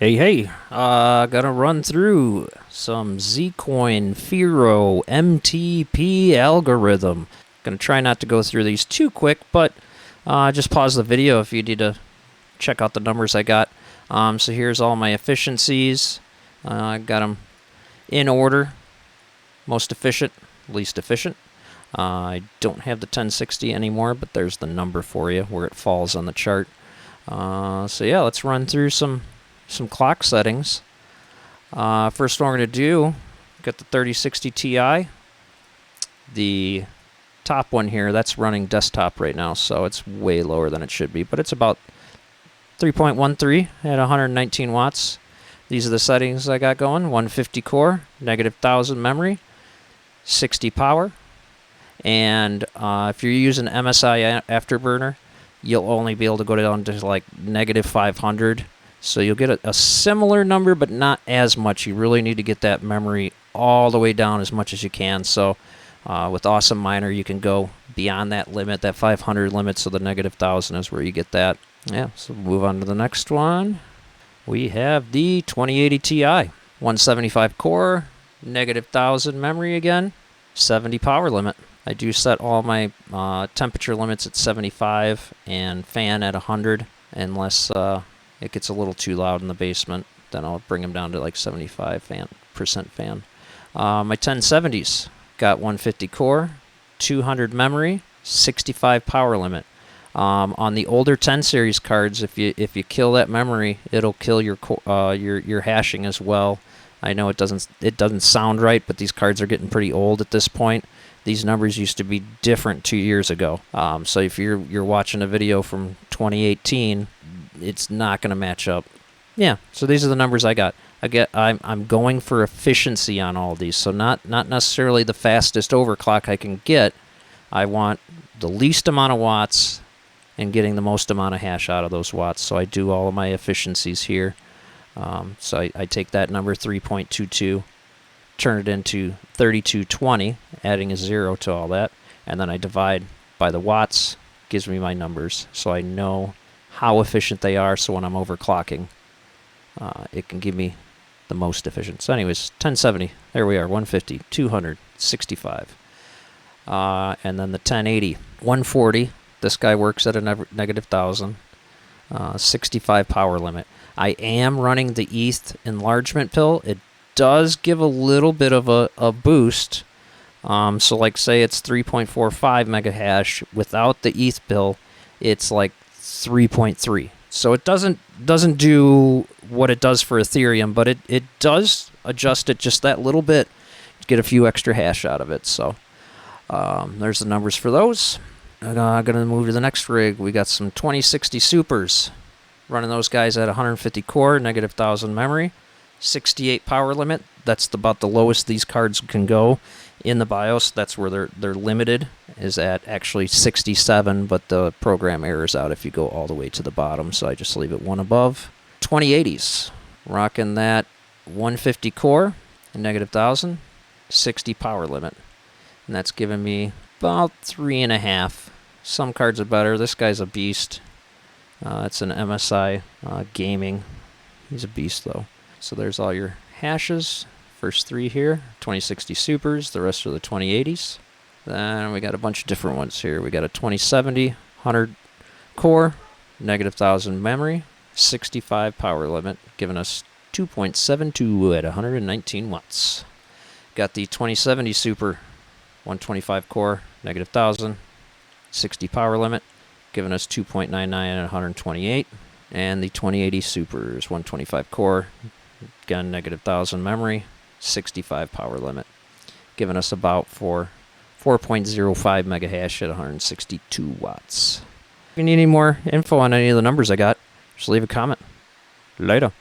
Hey, gonna run through some Zcoin FIRO MTP algorithm. Gonna try not to go through these too quick, but just pause the video if you need to check out the numbers I got. So here's all my efficiencies. I got them in order, most efficient, least efficient. I don't have the 1060 anymore, but there's the number for you where it falls on the chart. So yeah, let's run through some clock settings. First one we're going to do, got the 3060 Ti. The top one here, that's running desktop right now, so it's way lower than it should be, but it's about 3.13 at 119 watts. These are the settings I got going. 150 core, -1000 memory, 60 power, and if you're using MSI Afterburner, you'll only be able to go down to like -500. So you'll get a similar number, but not as much. You really need to get that memory all the way down as much as you can. So with Awesome Miner, you can go beyond that limit, that 500 limit, so the -1000 is where you get that. Yeah, so we'll move on to the next one. We have the 2080 Ti, 175 core, -1000 memory again, 70 power limit. I do set all my temperature limits at 75 and fan at 100, unless it gets a little too loud in the basement. Then I'll bring them down to like 75% fan. My 1070s got 150 core, 200 memory, 65 power limit. On the older 10 series cards, if you kill that memory, it'll kill your hashing as well. I know it doesn't sound right, but these cards are getting pretty old at this point. These numbers used to be different 2 years ago. So if you're watching a video from 2018, it's not going to match up. Yeah, so these are the numbers I got. I'm going for efficiency on all these, so not necessarily the fastest overclock I can get. I want the least amount of watts and getting the most amount of hash out of those watts. So I do all of my efficiencies here. So I take that number 3.22, turn it into 3220, adding a 0 to all that, and then I divide by the watts, gives me my numbers, so I know how efficient they are, so when I'm overclocking, it can give me the most efficient. So anyways, 1070, there we are, 150, 200, 65. And then the 1080, 140, this guy works at a -1000, 65 power limit. I am running the ETH enlargement pill. It does give a little bit of a boost. So like say it's 3.45 mega hash. Without the ETH pill, it's like 3.3. So it doesn't do what it does for Ethereum, but it does adjust it just that little bit to get a few extra hash out of it. So there's the numbers for those. I'm going to move to the next rig. We got some 2060 Supers. Running those guys at 150 core, -1000 memory, 68 power limit. That's about the lowest these cards can go in the BIOS. That's where they're limited, is at actually 67, but the program errors out if you go all the way to the bottom, so I just leave it one above. 2080s, rocking that 150 core, -1000, 60 power limit. And that's giving me about 3.5. Some cards are better. This guy's a beast. It's an MSI gaming. He's a beast though. So there's all your hashes. First three here, 2060 Supers. The rest are the 2080s. Then we got a bunch of different ones here. We got a 2070, 100 core, -1000 memory, 65 power limit, giving us 2.72 at 119 watts. Got the 2070 Super, 125 core, -1000, 60 power limit, giving us 2.99 at 128. And the 2080 Supers, 125 core, again, -1000 memory, 65 power limit, giving us about 4.05 mega hash at 162 watts. If you need any more info on any of the numbers I got, just leave a comment. Later.